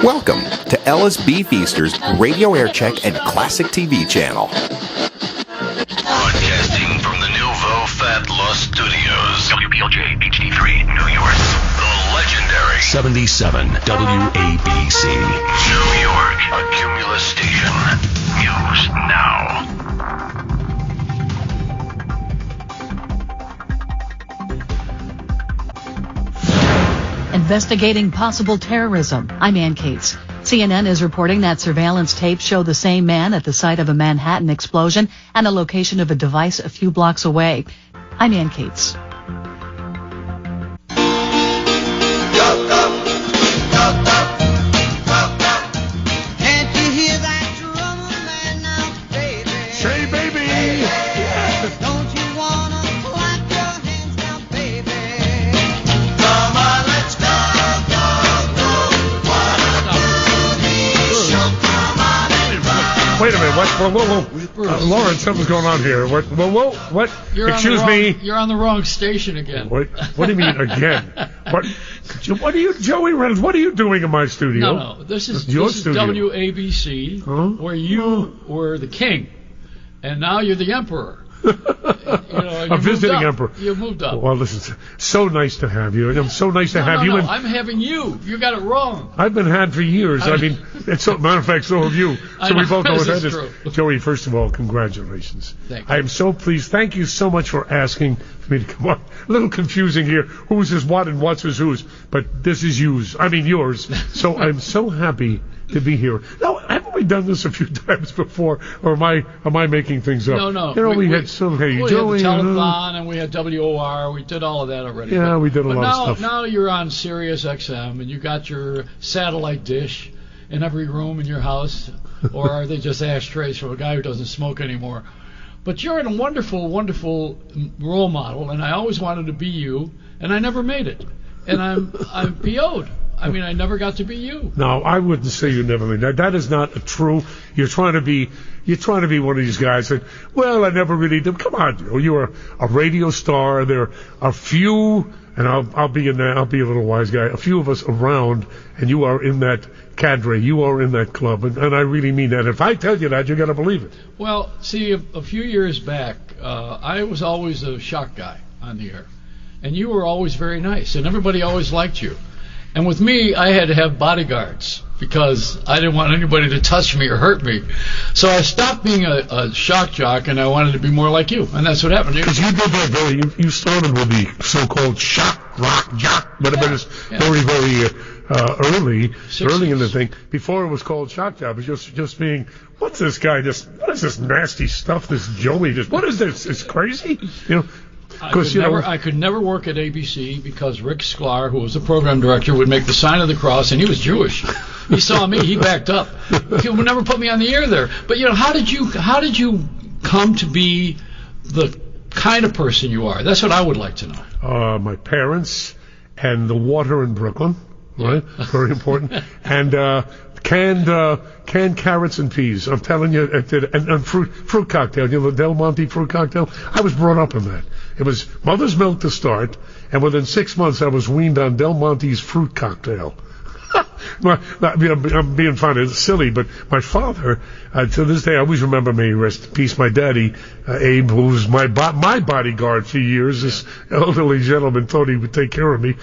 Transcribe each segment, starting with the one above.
Welcome to LSB Feaster's Radio Aircheck and Classic TV channel. Broadcasting from the Nouveau Fat Lost Studios. WPLJ HD3, New York. The legendary 77 WABC. New York, a Cumulus station. News now. Investigating possible terrorism. I'm Ann Cates. CNN is reporting that surveillance tapes show the same man at the site of a Manhattan explosion and the location of a device a few blocks away. I'm Ann Cates. Can't you hear that drum man now, baby? Say, baby! Don't you wanna clap your hands now, baby? Come on, let's go, go, go. What a groovy show. Come on and rock. Wait a minute, what? Whoa. Lawrence, something's going on here. What? What? Excuse me? You're on the wrong station again. What do you mean, again? What are you, Joey Reynolds, what are you doing in my studio? No. This is Your studio. WABC, Huh? where you were the king, and now you're the emperor. A visiting emperor. You moved up. Well, listen, so nice to have you. It's so nice to have you. No, And I'm having you. You got it wrong. I've been had for years. I mean, matter of fact, so have you. I So we know, both know this what is that is. true. Joey, first of all, congratulations. Thank you. I am so pleased. Thank you so much for asking for me to come on. A little confusing here. Whose is what and what's is whose. But this is yours. So I'm so happy to be here. Now, haven't we done this a few times before, or am I making things up? No. We had some. Hey, we Joey, had the telethon, and we had WOR. We did all of that already. Yeah, we did a lot of stuff. Now you're on Sirius XM, and you got your satellite dish in every room in your house, or are they just ashtrays from a guy who doesn't smoke anymore? But you're a wonderful, wonderful role model, and I always wanted to be you, and I never made it, and I'm PO'd. I mean, I never got to be you. No, I wouldn't say you never made that. That is not true. You're trying to be one of these guys that, well, I never really did. Come on, you're a radio star. There are a few, and I'll be a little wise guy. A few of us around, and you are in that cadre. You are in that club, and I really mean that. If I tell you that, you got to believe it. Well, see, a few years back, I was always a shock guy on the air, and you were always very nice, and everybody always liked you. And with me, I had to have bodyguards because I didn't want anybody to touch me or hurt me. So I stopped being a shock jock, and I wanted to be more like you. And that's what happened. Because you did that you started with the so-called shock rock jock, whatever it is, very early in the thing. Before it was called shock jock, it was just being, what's this guy, what is this nasty stuff, this Joey, what is this, it's crazy? I could never work at ABC because Rick Sklar, who was the program director, would make the sign of the cross, and he was Jewish. He saw me, he backed up. He would never put me on the air there. But how did you come to be the kind of person you are? That's what I would like to know. My parents and the water in Brooklyn, right? Very important. And canned carrots and peas. I'm telling you, and fruit cocktail. The Del Monte fruit cocktail. I was brought up in that. It was mother's milk to start, and within 6 months I was weaned on Del Monte's fruit cocktail. I'm being funny, it's silly, but my father, to this day, I always remember me, rest in peace, my daddy, Abe, who was my bodyguard for years. This elderly gentleman thought he would take care of me.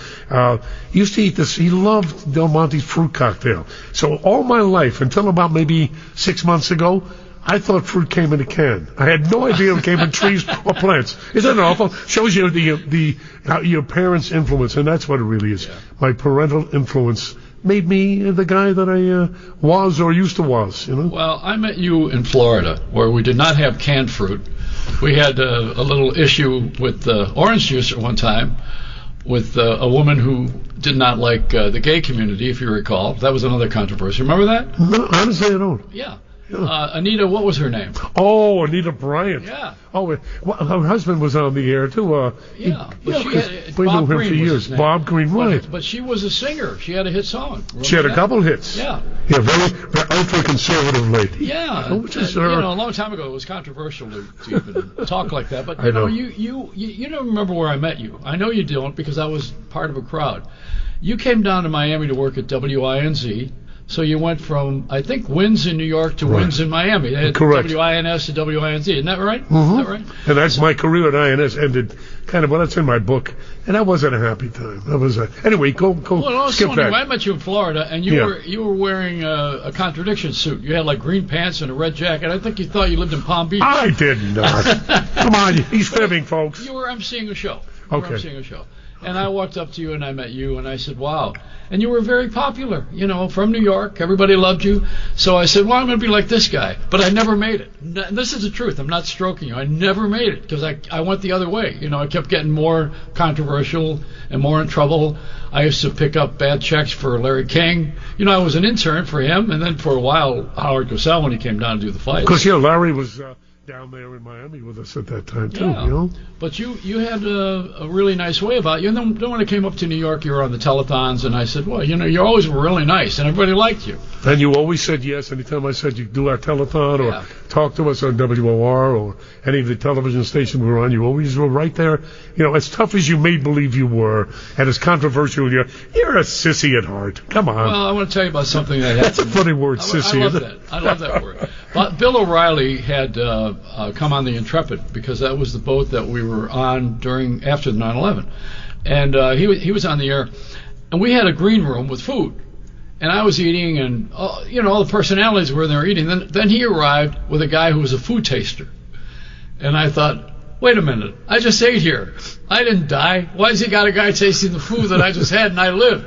He used to eat this. He loved Del Monte's fruit cocktail. So all my life, until about maybe 6 months ago, I thought fruit came in a can. I had no idea it came in trees or plants. Isn't that awful? Shows you your parents' influence, and that's what it really is. Yeah. My parental influence made me the guy that I was or used to was. Well, I met you in Florida, where we did not have canned fruit. We had a little issue with orange juice at one time with a woman who did not like the gay community, if you recall. That was another controversy. Remember that? No, honestly, I don't. Yeah. Anita, what was her name? Oh, Anita Bryant. Yeah. Oh, her husband was on the air too. We knew him for years. Bob Green, right? But she was a singer. She had a hit song. She had a couple hits. Yeah. Yeah, very ultra conservative lady. Yeah. A long time ago it was controversial to even talk like that. But I know. You don't remember where I met you. I know you don't because I was part of a crowd. You came down to Miami to work at WINZ. So you went from, I think, wins in New York to wins in Miami. Correct. WINS to WINZ. Isn't that right? Mm-hmm. Is that right? And that's my career at INS ended kind of, well, that's in my book. And that wasn't a happy time. That was anyway, go Well, skip back. I met you in Florida, and you were wearing a contradiction suit. You had like green pants and a red jacket. I think you thought you lived in Palm Beach. I did not. Come on, he's fibbing, folks. You were emceeing a show. Okay. And I walked up to you and I met you and I said, wow. And you were very popular, from New York. Everybody loved you. So I said, well, I'm going to be like this guy. But I never made it. And this is the truth. I'm not stroking you. I never made it because I went the other way. I kept getting more controversial and more in trouble. I used to pick up bad checks for Larry King. I was an intern for him. And then for a while, Howard Cosell when he came down to do the fights. Because, Larry was down there in Miami with us at that time, too, But you had a really nice way about you. And then when I came up to New York, you were on the telethons, and I said, well, you always were really nice, and everybody liked you. And you always said yes anytime I said you'd do our telethon or talk to us on WOR or any of the television stations we were on. You always were right there. As tough as you made believe you were, and as controversial you're a sissy at heart. Come on. Well, I want to tell you about something that happened. That's a funny word, sissy. I love that word. But Bill O'Reilly had come on the Intrepid because that was the boat that we were on after the 9/11, and he was on the air, and we had a green room with food, and I was eating, and all the personalities were there eating. Then he arrived with a guy who was a food taster, and I thought, wait a minute, I just ate here, I didn't die. Why has he got a guy tasting the food that I just had and I lived?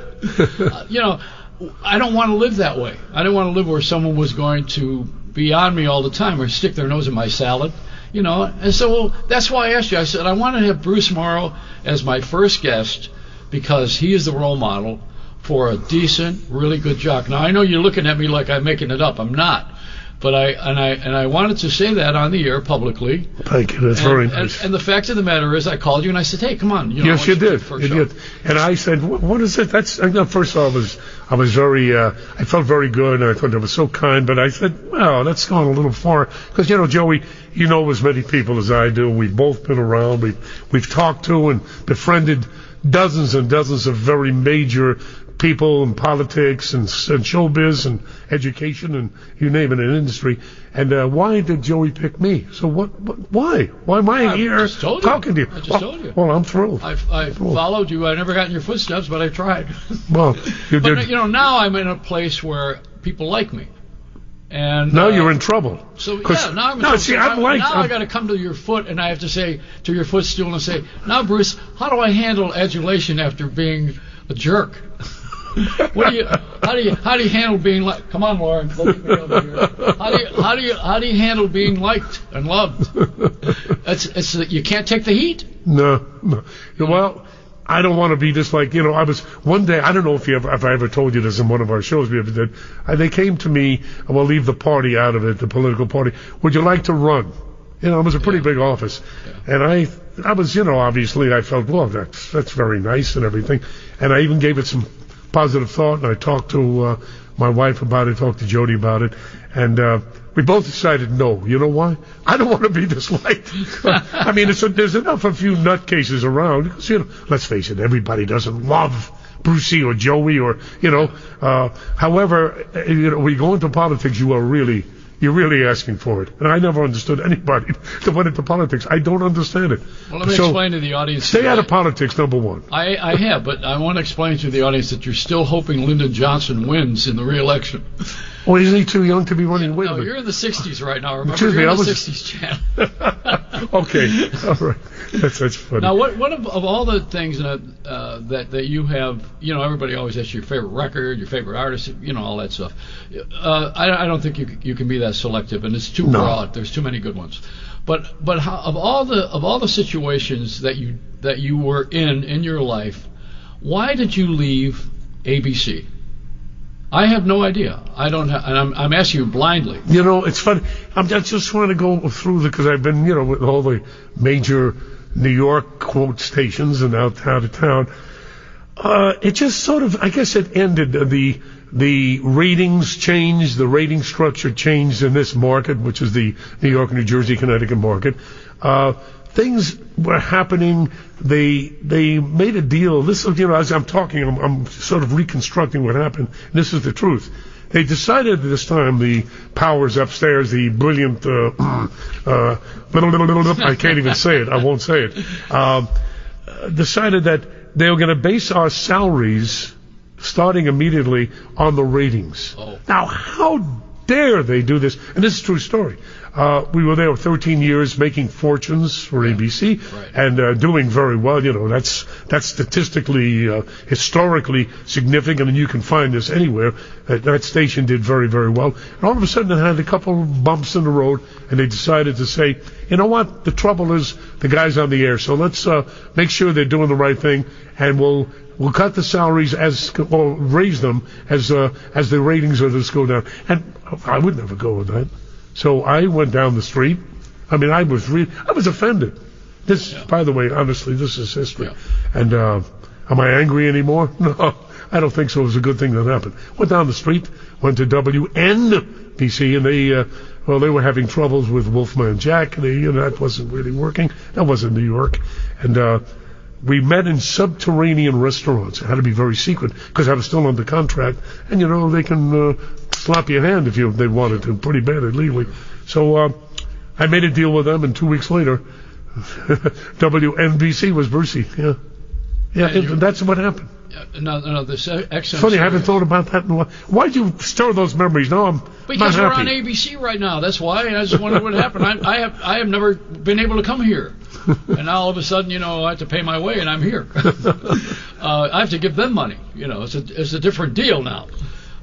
I don't want to live that way. I don't want to live where someone was going to be on me all the time or stick their nose in my salad. And so that's why I asked you. I said, I want to have Bruce Morrow as my first guest because he is the role model for a decent, really good jock. Now, I know you're looking at me like I'm making it up. I'm not. But I wanted to say that on the air publicly. Thank you. That's very nice. And the fact of the matter is, I called you and I said, "Hey, come on." Yes, you did. You did. And I said, "What is it?" First of all, I was very. I felt very good, and I thought it was so kind. But I said, "Well, that's gone a little far," because Joey, as many people as I do. We've both been around. We've talked to and befriended dozens and dozens of very major people in politics and showbiz and education and you name it, in industry. And why did Joey pick me? So why? Why am I here talking to you? I just told you. Well, I'm thrilled. I followed you. I never got in your footsteps, but I tried. Well, you did. But now I'm in a place where people like me. And now you're in trouble. So now I'm in trouble. See, I got to come to your foot, and I have to say to your footstool and say, now, Bruce, how do I handle adulation after being a jerk? How do you handle being like? Come on, Lauren. Look at me over here. How do you handle being liked and loved? It's you can't take the heat. No. Well, I don't want to be just like, I was one day, I don't know if I ever told you this in one of our shows we ever did. They came to me, and we'll leave the party out of it, the political party. Would you like to run? It was a pretty big office. Yeah. And I was, obviously I felt, well, that's very nice and everything. And I even gave it some positive thought, and I talked to my wife about it, talked to Jody about it, and we both decided no. You know why? I don't want to be disliked. I mean, there's enough a few nutcases around. Because, let's face it, everybody doesn't love Brucey or Joey or, however, when you go into politics, you're really asking for it. And I never understood anybody that went into politics. I don't understand it. Well, let me explain to the audience. Stay out of politics, number one. I have, but I want to explain to the audience that you're still hoping Lyndon Johnson wins in the re-election. Well, isn't he too young to be running? No, you're in the 60s right now. Remember, Excuse you're me, in the 60s channel. Okay, all right. That's funny. Now, what of all the things that you have, everybody always asks your favorite record, your favorite artist, all that stuff. I don't think you can be that selective, and it's too broad. There's too many good ones. But how, of all the situations that you were in your life, why did you leave ABC? I have no idea. I don't have, and I'm asking you blindly. It's funny. I just want to go through because I've been, with all the major New York quote stations and out of town. It just sort of, I guess it ended. The ratings changed, the rating structure changed in this market, which is the New York, New Jersey, Connecticut market. Things were happening. They made a deal. This, as I'm talking, I'm sort of reconstructing what happened. This is the truth. they decided this time, the powers upstairs, the brilliant, I can't even say it, I won't say it, decided that they were going to base our salaries starting immediately on the ratings. Oh. Now, how dare they do this? And this is a true story. We were there 13 years making fortunes for ABC and doing very well. You know, that's statistically, historically significant, and you can find this anywhere. That station did very, very well. And all of a sudden it had a couple of bumps in the road, and they decided to say, you know what, the trouble is the guys on the air, so let's make sure they're doing the right thing, and we'll cut the salaries or raise them as the ratings of this go down. And I would never go with that. So I went down the street. I mean, I was offended. This, by the way, honestly, this is history. Yeah. And am I angry anymore? No, I don't think so. It was a good thing that happened. Went down the street, went to WNBC, and they were having troubles with Wolfman Jack. That wasn't really working. That wasn't New York. And we met in subterranean restaurants. It had to be very secret because I was still under contract. And, they can slap your hand if they wanted to, pretty bad legally. So I made a deal with them, and 2 weeks later, WNBC was Brucey. Yeah. That's what happened. No, this XM. Funny, I haven't thought about that in a while. Why'd you stir those memories? No, I'm because not we're happy. on ABC right now. That's why. I just wondered what happened. I have never been able to come here, and now all of a sudden, I have to pay my way, and I'm here. I have to give them money. It's a different deal now.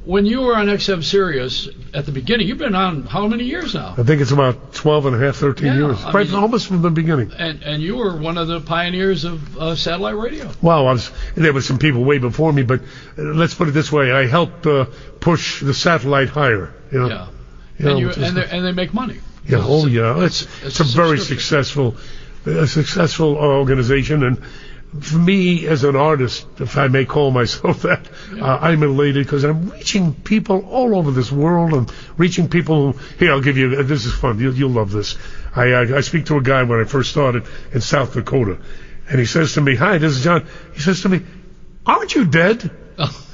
When you were on XM Sirius at the beginning, you've been on how many years now? I think it's about 12 and a half, 13 years. Almost from the beginning. And you were one of the pioneers of satellite radio. Well, there were some people way before me, but let's put it this way. I helped push the satellite higher. Yeah. And they make money. Yeah, It's a very successful organization, and for me as an artist, if I may call myself that, I'm elated because I'm reaching people all over this world and reaching people here, I'll give you, this is fun, you'll love this. I speak to a guy when I first started in South Dakota, and he says to me, hi, this is John. He says to me, aren't you dead?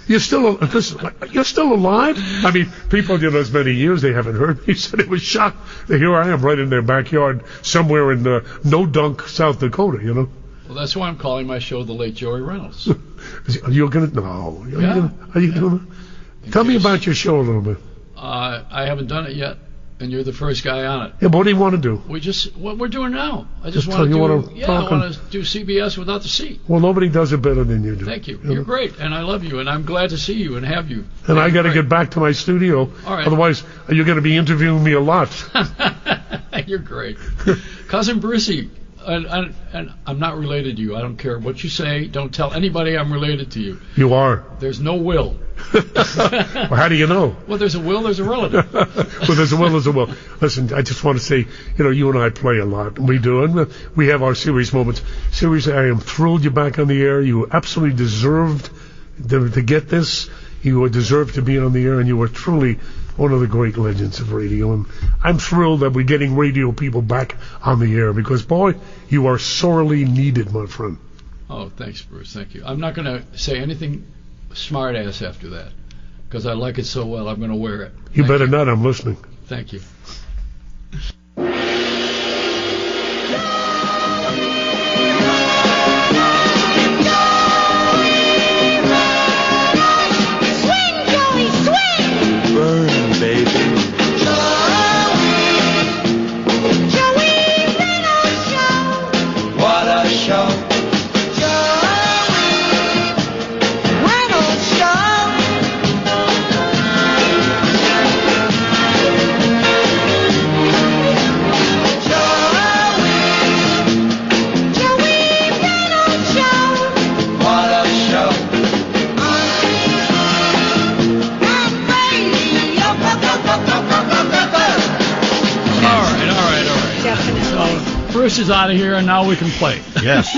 You're still alive? I mean, people, as many years, they haven't heard me. He said it was shocked that here I am right in their backyard somewhere in No Dunk, South Dakota, Well, that's why I'm calling my show The Late Joey Reynolds. You're going to... No. Are you doing it? Tell me about your show a little bit. I haven't done it yet, and you're the first guy on it. Yeah, but what do you want to do? What we're doing now. I Just want to do... I want to do CBS without the C. Well, nobody does it better than you do. Thank you. You're great, and I love you, and I'm glad to see you and have you. And I got to get back to my studio. All right. Otherwise, you're going to be interviewing me a lot. You're great. Cousin Brucey. And I'm not related to you. I don't care what you say. Don't tell anybody I'm related to you. You are. There's no will. Well, how do you know? Well, there's a will, there's a relative. Well, there's a will, there's a will. Listen, I just want to say, you and I play a lot. We do, and we have our serious moments. Seriously, I am thrilled you're back on the air. You absolutely deserved to get this. You deserve to be on the air, and you were truly one of the great legends of radio. And I'm thrilled that we're getting radio people back on the air because, boy, you are sorely needed, my friend. Oh, thanks, Bruce. Thank you. I'm not going to say anything smart-ass after that because I like it so well. I'm going to wear it. You better not. I'm listening. Thank you. Bruce is out of here, and now we can play. Yes.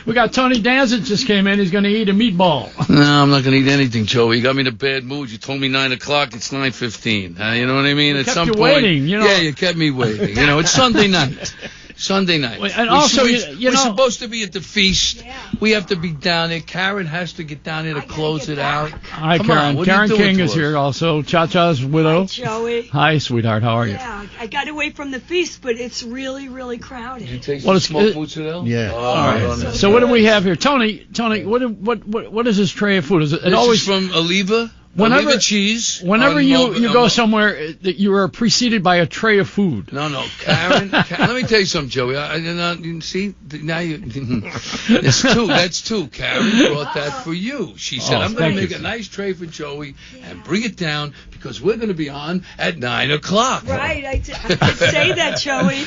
We got Tony Danza just came in. He's going to eat a meatball. No, I'm not going to eat anything, Joey. You got me in a bad mood. You told me 9 o'clock. It's 9:15. You know what I mean? We At kept some you point, waiting, Yeah, you kept me waiting. It's Sunday night. Sunday night. And also, we're supposed to be at the feast. Yeah. We have to be down there. Karen has to get down there to close it out. Hi, Karen. Karen King is here also. Cha-Cha's widow. Hi, Joey. Hi, sweetheart. How are you? Yeah, I got away from the feast, but it's really, really crowded. You take some smoked mozzarella? Yeah. All right. So what do we have here? Tony, what is this tray of food? Is it always from Oliva? Whenever cheese. Whenever you go somewhere, that you are preceded by a tray of food. No, Karen. Let me tell you something, Joey. You see, now that's two. Karen brought that for you. She said, "I'm going to make a nice tray for Joey and bring it down because we're going to be on at 9:00." Right, I did say that, Joey.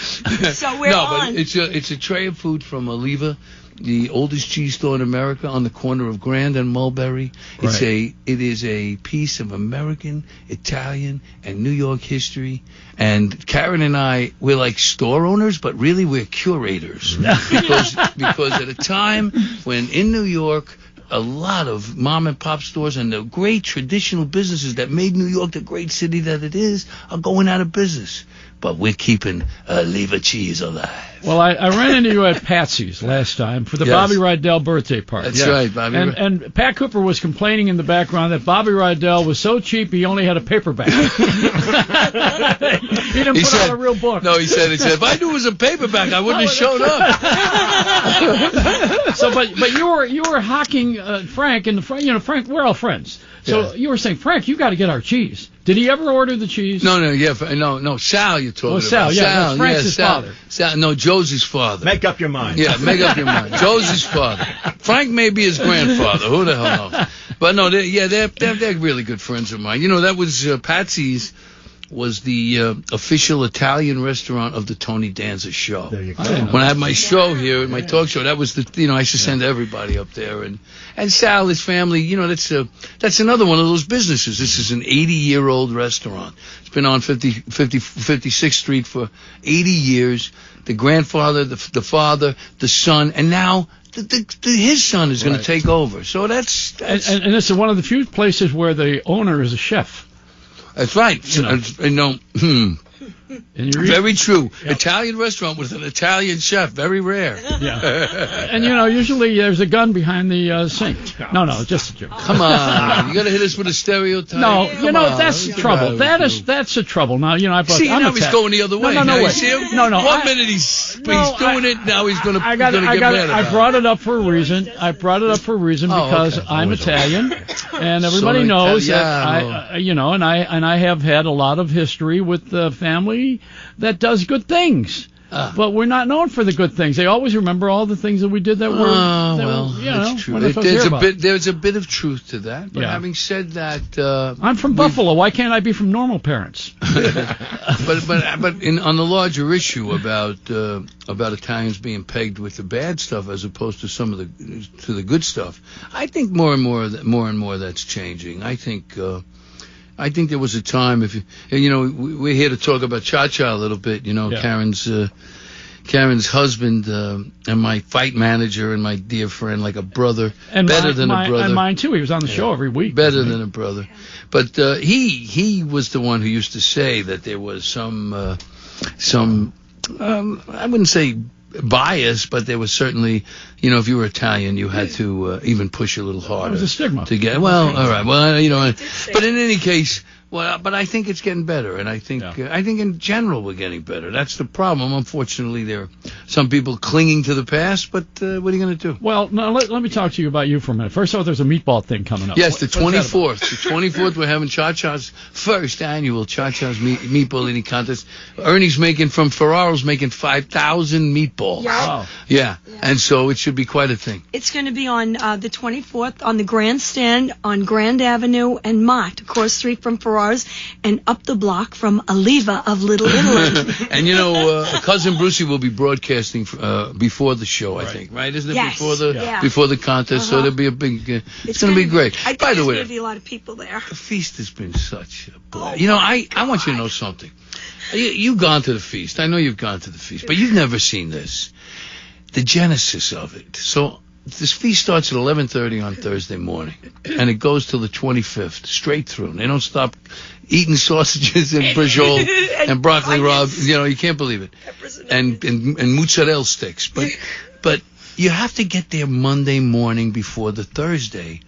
So we're on. But it's a tray of food from Oliva, the oldest cheese store in America on the corner of Grand and Mulberry. It is a piece of American, Italian, and New York history. And Karen and I, we're like store owners, but really we're curators. because at a time when in New York, a lot of mom and pop stores and the great traditional businesses that made New York the great city that it is are going out of business. But we're keeping Oliva cheese alive. Well, I ran into you at Patsy's last time for the Bobby Rydell birthday party. That's right, Bobby. And Pat Cooper was complaining in the background that Bobby Rydell was so cheap he only had a paperback. He didn't put out a real book. No, he said, if I knew it was a paperback, I wouldn't have showed up. So, but you were hawking Frank, and Frank, we're all friends. So you were saying, Frank, you got to get our cheese. Did he ever order the cheese? No, Sal, you're talking about. Sal, that's Frank's father. Sal, no, Josie's father. Make up your mind. Yeah, make up your mind. Josie's father. Frank may be his grandfather. Who the hell knows? But no, they're really good friends of mine. That was Patsy's. Was the official Italian restaurant of the Tony Danza show. There you go. When I had my show here, my talk show, that was I used to send everybody up there, and Sal, his family, that's another one of those businesses. This is an 80-year-old restaurant. It's been on 56th Street for 80 years. The grandfather, the father, the son, and now his son is going to take over. So that's and it's one of the few places where the owner is a chef. That's right. Very true. Yep. Italian restaurant with an Italian chef. Very rare. Yeah. And usually there's a gun behind the sink. No, just a joke. Come on, you got to hit us with a stereotype. No, that's the trouble. That's the trouble. Now I brought. See, now he's going the other way. No, wait. See him? No. 1 minute he's doing it. Now he's going to get mad about it. I brought it up for a reason. Because I'm Italian, and everybody knows that and I have had a lot of history with the family that does good things. But we're not known for the good things. They always remember all the things that we did that were, that's true. There's a bit of truth to that. But having said that, I'm from Buffalo. Why can't I be from normal parents? but on the larger issue about Italians being pegged with the bad stuff as opposed to some of the good stuff, I think more and more that's changing. I think there was a time, we're here to talk about Cha-Cha a little bit, Karen's husband and my fight manager and my dear friend, like a brother, and better than a brother. And mine too. He was on the show every week. Better than a brother. But he was the one who used to say that there was some I wouldn't say bias, but there was certainly, if you were Italian, you had to even push a little harder. It was a stigma. To get, well, all right. Well, but in any case, but I think it's getting better, and I think in general we're getting better. That's the problem. Unfortunately, there are some people clinging to the past, but what are you going to do? Well, now let me talk to you about you for a minute. First of all, there's a meatball thing coming up. Yes, the 24th. The 24th, we're having Cha-Cha's first annual Cha-Cha's meatball eating contest. Ernie's from Ferraro's making 5,000 meatballs. Wow. Yeah, and so it should be quite a thing. It's going to be on the 24th on the grandstand on Grand Avenue and Mott, across the street from Ferraro's and up the block from Oliva of Little Italy. And Cousin Brucey will be broadcasting before the show, I think, right? Isn't it? Yes. Before the contest? So there'll be a big. It's going to be great. I think By the way, there's going to be a lot of people there. The feast has been such a blast. I want you to know something. You've gone to the feast. I know you've gone to the feast, but you've never seen this. The genesis of it. So this feast starts at 11:30 on Thursday morning, and it goes till the 25th, straight through. They don't stop eating sausages and brajol and broccoli rabe. You can't believe it. And mozzarella sticks. But you have to get there Monday morning before the Thursday.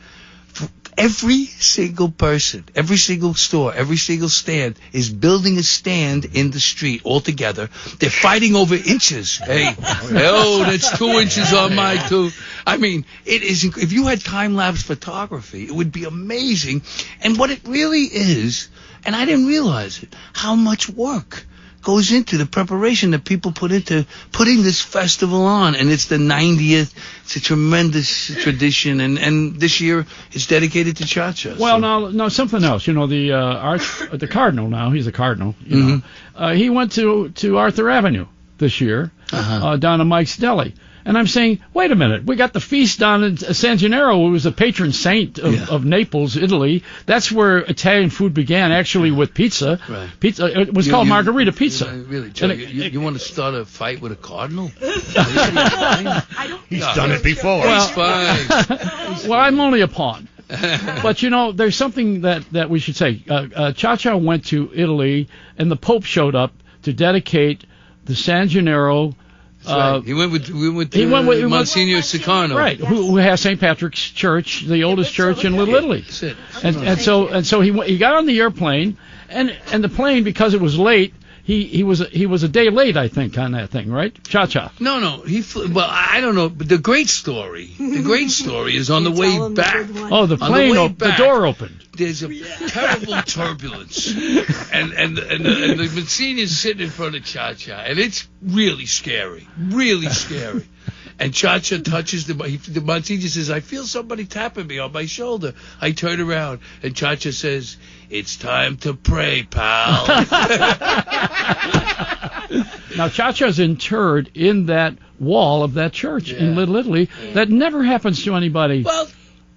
Every single person, every single store, every single stand is building a stand in the street all together. They're fighting over inches. Hey, that's 2 inches on my two. I mean, it is. If you had time-lapse photography, it would be amazing. And what it really is, and I didn't realize it, how much work goes into the preparation that people put into putting this festival on. And it's the 90th. It's a tremendous tradition. And this year it's dedicated to Cha-Cha. Well, now something else. The Cardinal now, he's a Cardinal. He went to Arthur Avenue this year, down to Mike's Deli. And I'm saying, wait a minute, we got the feast down in San Gennaro, who was a patron saint of Naples, Italy. That's where Italian food began, actually, with pizza. Right. Pizza. It was called margarita pizza. Really, Joe, you want to start a fight with a cardinal? He's done it before. He's fine. Well, I'm only a pawn. But, there's something that we should say. Cha-Cha went to Italy, and the Pope showed up to dedicate the San Gennaro. Right. He went with Monsignor Siccarno, right? Yes. Who has St. Patrick's Church, the oldest church in Little Italy. That's it. And so he got on the airplane, and the plane, because it was late, he was a day late, I think, on that thing, right? Cha-Cha. No, he flew. Well, I don't know, but the great story is on the way back. Oh, the plane, the door opened. There's a terrible turbulence, and the Monsignор's sitting in front of Cha-Cha, and it's really scary. And Cha-Cha touches the Monsignor says, "I feel somebody tapping me on my shoulder." I turn around, and Cha-Cha says, "It's time to pray, pal." Now, Cha-Cha's interred in that wall of that church in Little Italy. Yeah. That never happens to anybody. Well,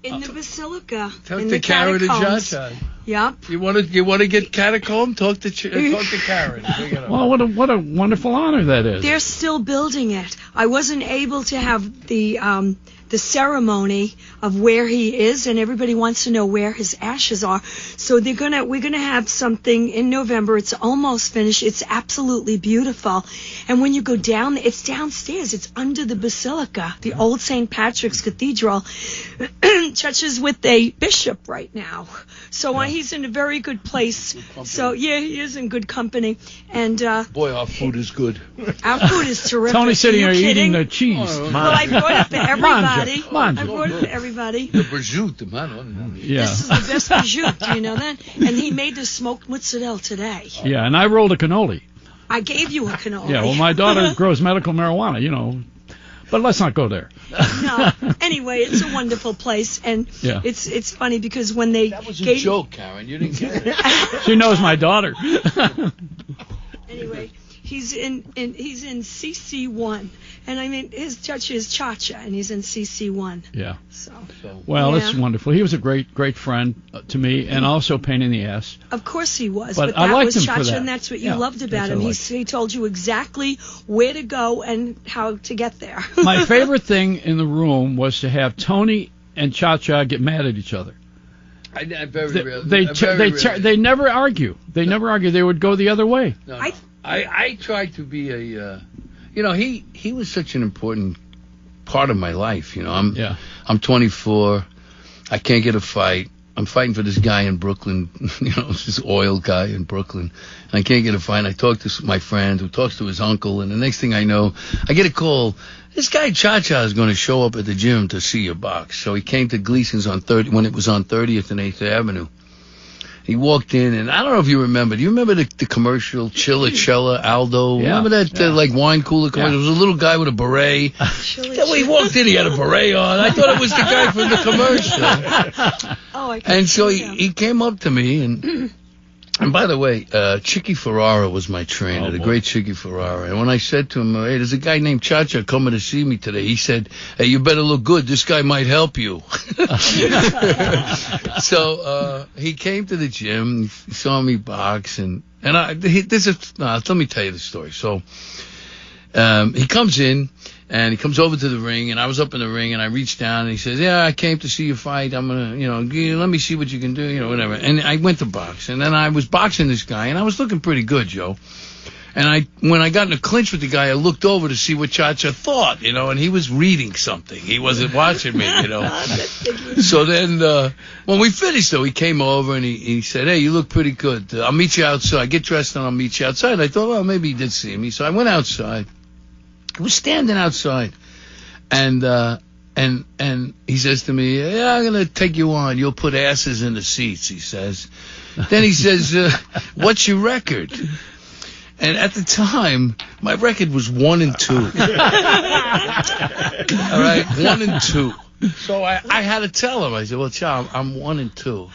in the basilica. Talk in to the Karen and catacombs. Cha-Cha. Yep. You want to get catacomb? Talk to Karen. Well, what a wonderful honor that is. They're still building it. I wasn't able to have the ceremony of where he is, and everybody wants to know where his ashes are. So we're gonna have something in November. It's almost finished. It's absolutely beautiful. And when you go down, it's downstairs. It's under the basilica, the old St. Patrick's Cathedral. Church is with a bishop right now, so he's in a very good place. So he is in good company. And boy, our food is good. Our food is terrific. Tony's sitting here eating the kidding? cheese. Well, I brought it for everybody. Manja. I brought it for everybody. The prosciutto, man. Yeah. This is the best prosciutto, do you know that? And he made the smoked mozzarella today. Yeah, and I rolled a cannoli. I gave you a cannoli. Yeah, well, my daughter grows medical marijuana, But let's not go there. No. Anyway, it's a wonderful place, and it's funny because when they that was a joke, Karen. You didn't get it. She knows my daughter. Anyway, he's in CC1, and I mean his church is Cha-Cha, and he's in CC1. Yeah. So. Well, it's wonderful. He was a great friend to me, and also a pain in the ass. Of course he was, but that I liked was him Cha-Cha, for that. and that's what you loved about him. He told you exactly where to go and how to get there. My favorite thing in the room was to have Tony and Cha-Cha get mad at each other. They never argue. They never argue. They would go the other way. No. I tried to be he was such an important part of my life. I'm 24. I can't get a fight. I'm fighting for this guy in Brooklyn, this oil guy in Brooklyn. And I can't get a fight. I talk to my friend who talks to his uncle, and the next thing I know, I get a call. This guy Cha-Cha is going to show up at the gym to see your box. So he came to Gleason's when it was on 30th and 8th Avenue. He walked in, and I don't know if you remember. Do you remember the commercial, Chilla, Aldo? Yeah. Remember that, wine cooler commercial? Yeah. It was a little guy with a beret. When he walked in, he had a beret on. I thought it was the guy from the commercial. And so he came up to me, and by the way, Chicky Ferrara was my trainer, the great Chicky Ferrara. And when I said to him, "Hey, there's a guy named Cha-Cha coming to see me today," he said, "Hey, you better look good. This guy might help you." So he came to the gym, he saw me box, and let me tell you the story. So he comes in, and he comes over to the ring, and I was up in the ring, and I reached down, and he says, yeah, I came to see you fight. I'm going to, let me see what you can do, whatever. And I went to box, and then I was boxing this guy, and I was looking pretty good, Joe. And when I got in a clinch with the guy, I looked over to see what Cha-Cha thought, and he was reading something. He wasn't watching me, So then, when we finished, though, he came over and he said, hey, you look pretty good. I'll meet you outside. Get dressed and I'll meet you outside. I thought, well, maybe he did see me. So I went outside. I was standing outside. And he says to me, yeah, I'm going to take you on. You'll put asses in the seats, he says. Then he says, what's your record? And at the time, my record was 1-2. All right, 1-2. So I had to tell him. I said, well, Cha, I'm 1-2.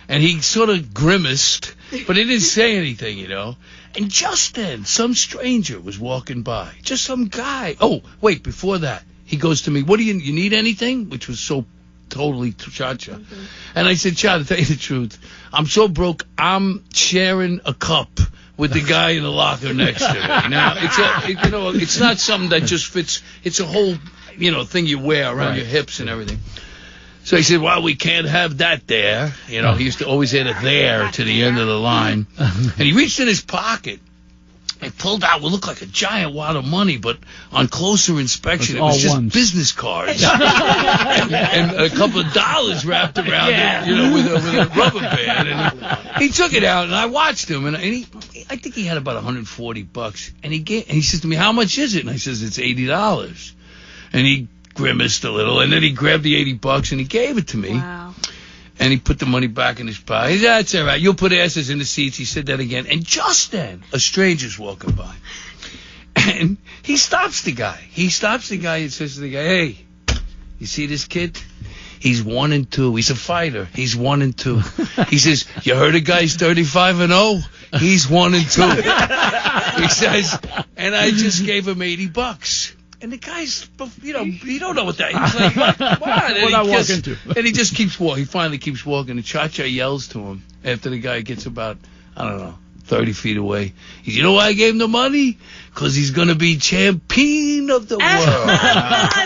And he sort of grimaced, but he didn't say anything, And just then, some stranger was walking by. Just some guy. Oh, wait, before that, he goes to me, what do you need anything? Which was so totally Cha-Cha. Mm-hmm. And I said, Cha, to tell you the truth, I'm so broke, I'm sharing a cup with the guy in the locker next to me. Now, it's not something that just fits. It's a whole, thing you wear around your hips and everything. So he said, well, we can't have that there. He used to always add a there to the end of the line. And he reached in his pocket and pulled out what looked like a giant wad of money, but on closer inspection, it was just business cards and a couple of dollars wrapped around it, with a rubber band. And he took it out, and I watched him, and I think he had about $140. And he says to me, how much is it? And I says, it's $80. And he grimaced a little, and then he grabbed the $80 and he gave it to me. Wow. And he put the money back in his pocket. He said, that's all right. You'll put asses in the seats. He said that again. And just then, a stranger's walking by. And he stops the guy. He stops the guy and says to the guy, hey, you see this kid? He's 1-2. He's a fighter. He's 1-2. He says, you heard a guy's 35-0? He's 1-2. He says, and I just gave him $80. And the guy's, you don't know what that is. He's like, what? And I walk into? And he just keeps walking. He finally keeps walking. And Cha-Cha yells to him after the guy gets about, 30 feet away. He says, you know why I gave him the money? Because he's going to be champion of the world.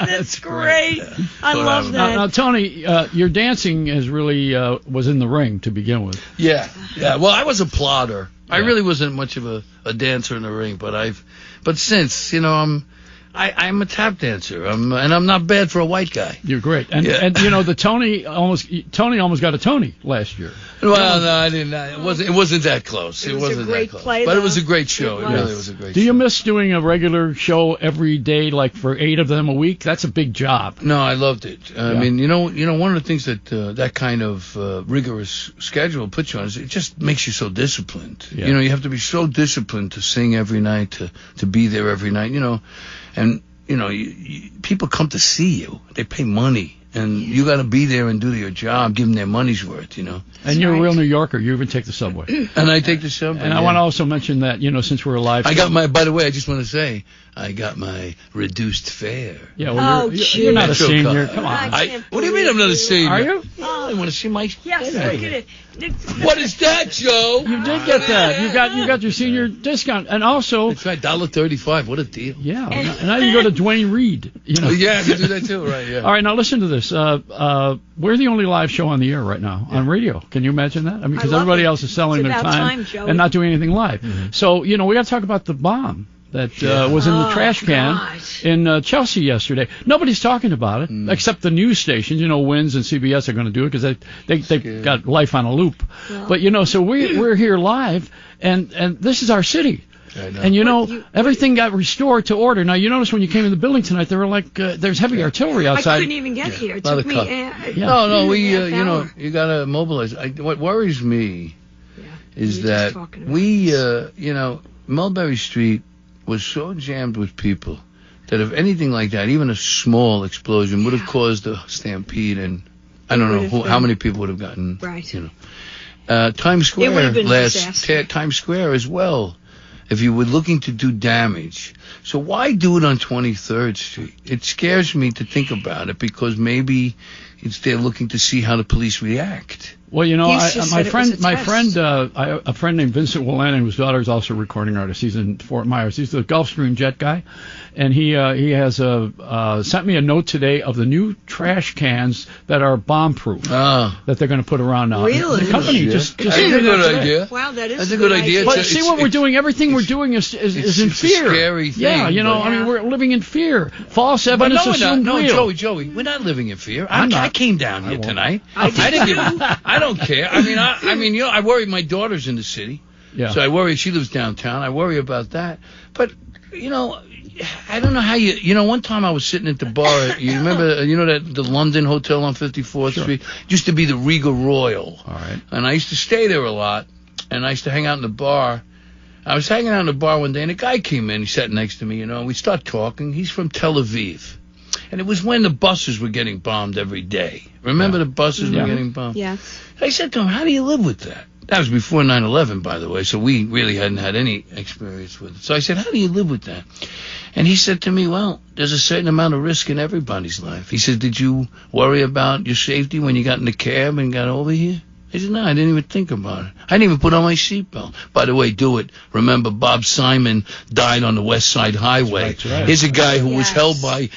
That's great. I love that. Now, Tony, your dancing is really was in the ring to begin with. Yeah. Well, I was a plodder. I really wasn't much of a dancer in the ring, but since, I'm a tap dancer, and I'm not bad for a white guy. You're great, and the Tony almost got a Tony last year. Well, no, I didn't. It wasn't that close. It wasn't that close. Play, but it was a great show. It really was a great show. Do you miss doing a regular show every day, like for 8 of them a week? That's a big job. No, I loved it. I mean, one of the things that that kind of rigorous schedule puts you on is it just makes you so disciplined. Yeah. You have to be so disciplined to sing every night, to be there every night. And, people come to see you. They pay money. And you got to be there and do your job, give them their money's worth, And you're a real New Yorker. You even take the subway. And I take the subway. And I want to also mention that, since we're alive. By the way, I just want to say, I got my reduced fare. Yeah, well, you're not a senior. Come on. What do you mean I'm not a senior? Are you? Oh, I want to see my... Yes, look at it. What is that, Joe? You did get that. You got your senior discount. And also... That's right, $1.35. What a deal. Yeah. And now you go to Dwayne Reed. Yeah, you do that too, right, yeah. All right, now listen to this. We're the only live show on the air right now on radio. Can you imagine that? I mean, because everybody else is selling their time and not doing anything live. Mm-hmm. So, we got to talk about the bomb that was in the trash can in Chelsea yesterday. Nobody's talking about it except the news stations. WINS and CBS are going to do it because they got life on a loop. Well, but so we're here live, and this is our city. And everything got restored to order. Now you notice when you came in the building tonight, there were like there's heavy artillery outside. I couldn't even get here. It took me. No, we you gotta mobilize. What worries me is that we Mulberry Street was so jammed with people that if anything like that, even a small explosion would have caused a stampede, and I don't know how many people would have gotten. Right. Times Square it would have been Times Square as well. If you were looking to do damage. So why do it on 23rd Street? It scares me to think about it because maybe, they're looking to see how the police react. Well, you know, He's just my said it was friend, a test. a friend named Vincent Willan, whose daughter is also a recording artist. He's in Fort Myers. He's the Gulfstream jet guy, and he has sent me a note today of the new trash cans that are bomb-proof that they're going to put around now. Really? The company just That's sent a me that good today. idea. Wow, that is That's a good idea. But It's- see it's- what we're doing. Everything we're doing is in it's fear. a scary thing. Yeah, you know, but- I mean, we're living in fear. False But evidence no, assumed no, real. Joey, we're not living in fear. I'm not. I came down here won't. tonight. I didn't give. I don't care. I mean, you know, I worry. My daughter's in the city, Yeah. so I worry. She lives downtown. I worry about that. But you know, I don't know how you. You know, one time I was sitting at the bar. You remember? You know that the London Hotel on 54th Street used to be the Regal Royal. All right. And I used to stay there a lot, and I used to hang out in the bar. I was hanging out in the bar one day, and a guy came in. He sat next to me, you know, and we start talking. He's from Tel Aviv. And it was when the buses were getting bombed every day. Remember the buses were getting bombed? Yeah. I said to him, how do you live with that? That was before 9/11, by the way, so we really hadn't had any experience with it. So I said, how do you live with that? And he said to me, well, there's a certain amount of risk in everybody's life. He said, did you worry about your safety when you got in the cab and got over here? I said, no, I didn't even think about it. I didn't even put on my seatbelt. By the way, do it. Remember, Bob Simon died on the West Side Highway. That's right. Here's a guy who was Yes. held by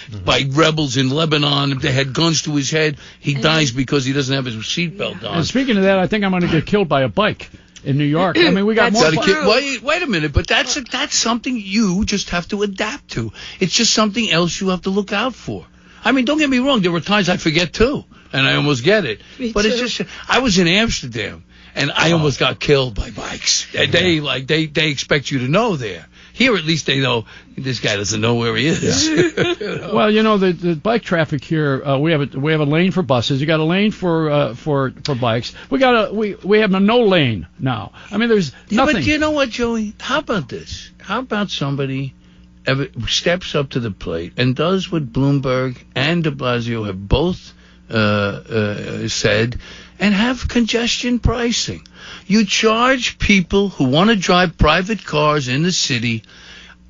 rebels in Lebanon. They had guns to his head. He dies because he doesn't have his seatbelt on. And speaking of that, I think I'm going to get killed by a bike in New York. I mean, we got That's more. true. Wait a minute, but that's something you just have to adapt to. It's just something else you have to look out for. I mean, don't get me wrong. There were times I forget too, and I almost get it. But it's just I was in Amsterdam, and I almost got killed by bikes. And they expect you to know there. Here, at least they know this guy doesn't know where he is. Well, you know, the bike traffic here. We have a lane for buses. You got a lane for bikes. We have no lane now. I mean, there's nothing. But you know what, Joey? How about this? How about somebody steps up to the plate and does what Bloomberg and de Blasio have both said, and have congestion pricing. You charge people who want to drive private cars in the city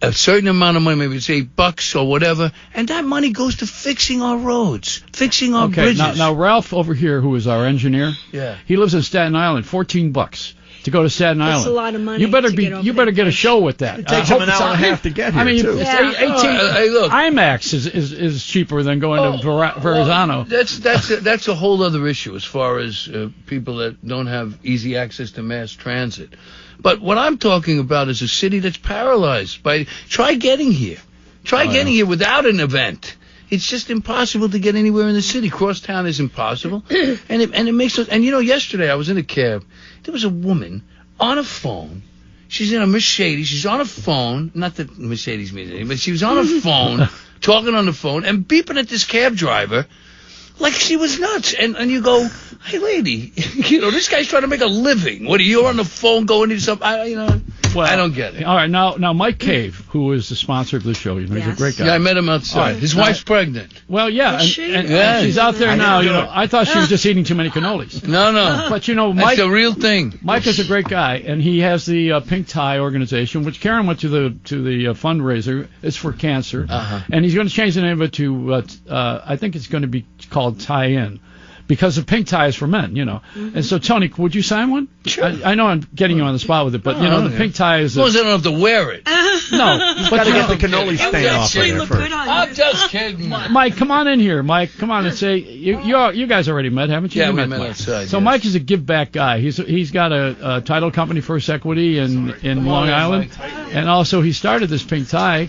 a certain amount of money, maybe it's $8 or whatever, and that money goes to fixing our roads, fixing our bridges. Now Ralph over here, who is our engineer, he lives in Staten Island. $14 to go to Staten Island. That's a lot of money. You better to get over you better there. get a show with that. It takes them an hour and a half to get here, I mean, too. it's Yeah. 18. Hey, look. IMAX is cheaper than going to Verrazano. That's a whole other issue as far as people that don't have easy access to mass transit. But what I'm talking about is a city that's paralyzed. Try getting here. Try getting here without an event. It's just impossible to get anywhere in the city. Crosstown is impossible, and it makes us. And you know, yesterday I was in a cab. There was a woman on a phone. She's in a Mercedes. She's on a phone. Not that Mercedes means anything, but she was on a phone, talking on the phone, and beeping at this cab driver like she was nuts. And you go, hey, lady, you know, this guy's trying to make a living. What are you on the phone going into something? I don't get it. All right, now Mike Cave, who is the sponsor of the show, you know, he's a Yes. great guy. Yeah, I met him outside. All right. His wife's pregnant. Well, yeah, Is she? and Yeah. she's out there I now. didn't You know know, I thought she was just eating too many cannolis. No. But you know, That's Mike, the real thing. Mike is a great guy, and he has the Pink Tie organization, which Karen went to the fundraiser. It's for cancer, and he's going to change the name of it to I think it's going to be called Tie In, because the pink tie is for men, you know. And so, Tony, would you sign one? Sure. I know I'm getting you on the spot with it, but you know, the pink tie is As long as I don't have to wear it. no. But Got to you get know, the cannoli stain Yeah, off she of there look first. good on I'm you. just kidding. Mike, come on in here. Mike, come on and say you guys already met, haven't you? Yeah, You we met Mike. outside, So yes. Mike is a give back guy. He's got a title company, First Equity, in Long Island, and also he started this pink tie.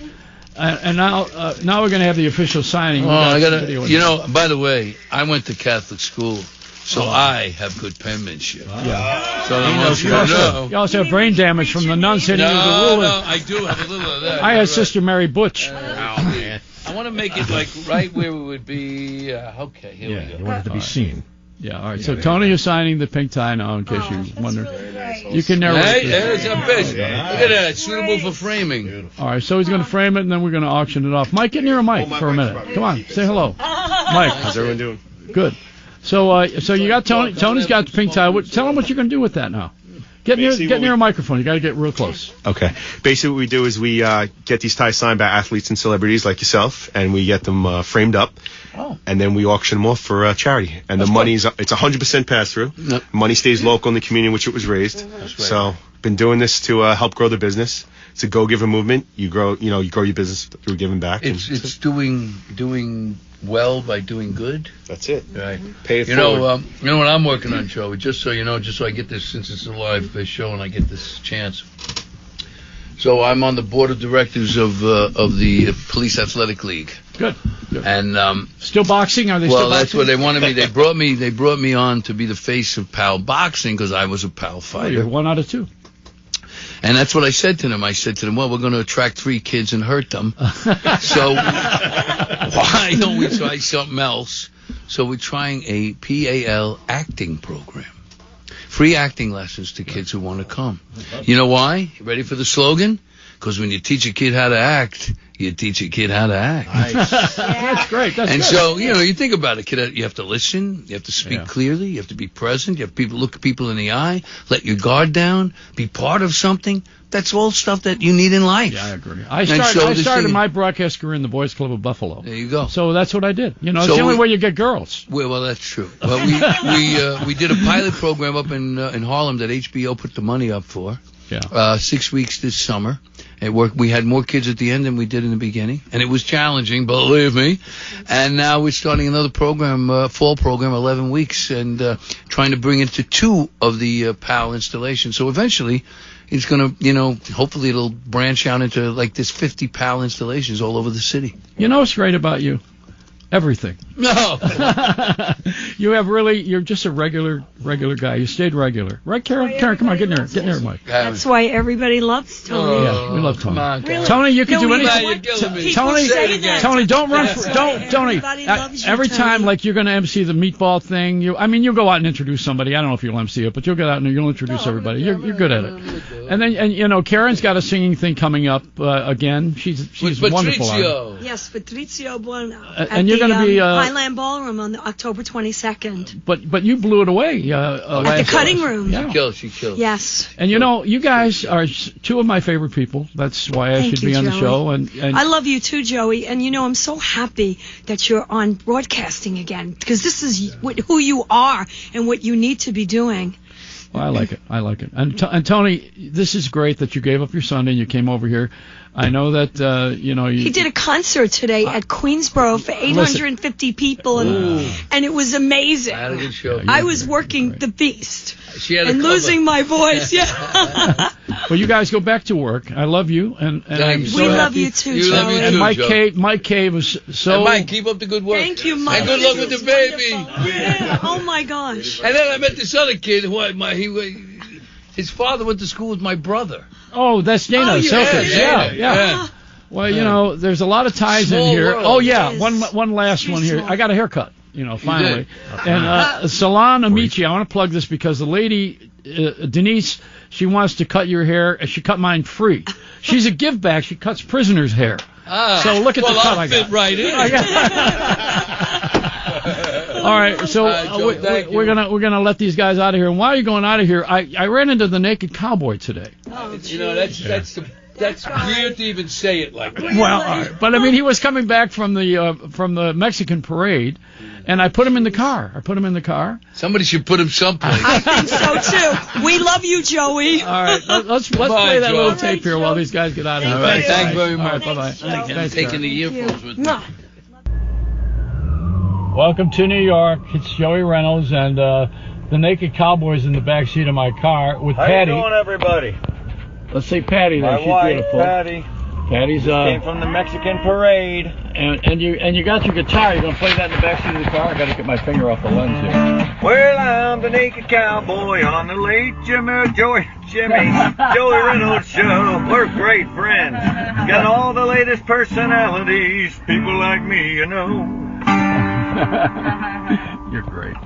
And now we're going to have the official signing. Oh, I got gotta. some video. You know, by the way, I went to Catholic school, so I have good penmanship. Yeah. So I want you You to also, know. you also have brain damage from the nuns hitting you with the ruler. No, I do have a little of that. I You're had Sister Mary Butch. right. Oh, man. I want to make it like right where we would be. Okay, here Yeah, we you go. want it to be seen. Yeah, all right. So Tony is signing the pink tie now, in case you wonder. You can narrate Hey, this. there's a fish. Look at that, suitable for framing. All right, so he's going to frame it, and then we're going to auction it off. Mike, get near a mic for a minute. Come on, say hello. Mike. How's everyone doing? Good. So you got Tony. Tony's got the pink tie. Tell him what you're going to do with that now. Get Basically, near a microphone. You got to get real close. Okay. Basically, what we do is we get these ties signed by athletes and celebrities like yourself, and we get them framed up, and then we auction them off for charity. And the money's it's 100% pass through. Yep. Money stays local in the community in which it was raised. That's right. So, been doing this to help grow the business. It's a go-giver movement. You grow your business through giving back. It's doing well by doing good. That's it. Right. Pay it You forward. know what I'm working on, Joey. Just so you know, just so I get this, since it's a live show and I get this chance. So I'm on the board of directors of the Police Athletic League. Good. And still boxing? Are they well, still boxing? that's what they wanted me. They brought me on to be the face of PAL boxing because I was a PAL Oh, fighter. you're 1 out of 2. And that's what I said to them. I said to them, well, we're going to attract 3 kids and hurt them. So why don't we try something else? So we're trying a PAL acting program. Free acting lessons to kids who want to come. You know why? You ready for the slogan? Because when you teach a kid how to act, you teach a kid how to act. That's great. That's And good. so, you think about it, kid. You have to listen. You have to speak clearly. You have to be present. You have to look people in the eye. Let your guard down. Be part of something. That's all stuff that you need in life. Yeah, I agree. I started my broadcast career in the Boys Club of Buffalo. There you go. So that's what I did. It's So the only way you get girls. Well, that's true. Well, we did a pilot program up in Harlem that HBO put the money up for. Yeah. 6 weeks this summer. It worked. We had more kids at the end than we did in the beginning, and it was challenging, believe me. And now we're starting another program, fall program, 11 weeks, and trying to bring it to 2 of the PAL installations. So eventually, it's going to, hopefully it'll branch out into like this 50 PAL installations all over the city. You know what's great about you? Everything. No. You're just a regular guy. You stayed regular. Right, Karen? Karen, come on, get near Mike. That's why everybody loves Tony. Yeah, we love Tony. Come on, Really? Tony, you can No, do he- anything. People say that. Tony, don't run. Tony. Everybody loves you, Every Tony. time, like you're going to MC the meatball thing. You'll go out and introduce somebody. I don't know if you'll MC it, but you'll get out and you'll introduce everybody. You're good at it. And then, Karen's got a singing thing coming up again. She's wonderful. at it. Yes, Patrizio Buono. And you're going to be Highland Ballroom on October 22nd. But you blew it away. At the cutting room. Yeah. She killed. Yes. And you guys are 2 of my favorite people. That's why I Thank should you, be on the Joey. show. And I love you too, Joey. And I'm so happy that you're on broadcasting again because this is who you are and what you need to be doing. well, I like it. And Tony, this is great that you gave up your Sunday and you came over here. I know that He did a concert today at Queensboro for 850 people, and it was amazing. I had a good show. I was working the beast She had a and cover. losing my voice. Yeah. Well, you guys go back to work. I love you, and I'm you. so We happy. love you too, You love Joey. you And too. Mike K was so. And Mike, keep up the good work. Thank you, Mike. And good luck with This the is baby. wonderful. Yeah. Oh my gosh. And then I met this other kid his father went to school with my brother. Oh, that's Dana Oh, yeah, Selkis. yeah. Yeah. Well, there's a lot of ties Small in here. world. Oh yeah, It is. one last one here. small. I got a haircut. Finally. And Salon Amici, I want to plug this because the lady Denise, she wants to cut your hair. She cut mine free. She's a give back. She cuts prisoners' hair. So look at the cut I'll I got. fit right in. All right, so Joe, thank you. we're gonna let these guys out of here. And while you're going out of here, I ran into the Naked Cowboy today. That's weird to even say it like that. Well, all right. But I mean, he was coming back from the Mexican parade, and I put him in the car. Somebody should put him someplace. I think so too. We love you, Joey. All right, let's Bye, play that Joe. little All tape here while these guys get out of here. All right, thank you very All right, much. bye-bye. Thanks, Joe. I'm taking the earphones with me. Mwah. Welcome to New York. It's Joey Reynolds and the Naked Cowboys in the back seat of my car with Patty. How you doing, everybody? Let's say Patty there. My She's wife, beautiful. Patty, Patty's came from the Mexican parade. and you got your guitar. You gonna play that in the back seat of the car? I gotta get my finger off the lens here. Well, I'm the naked cowboy on the late Joey Reynolds show. We're great friends. Got all the latest personalities. People like me, You're great.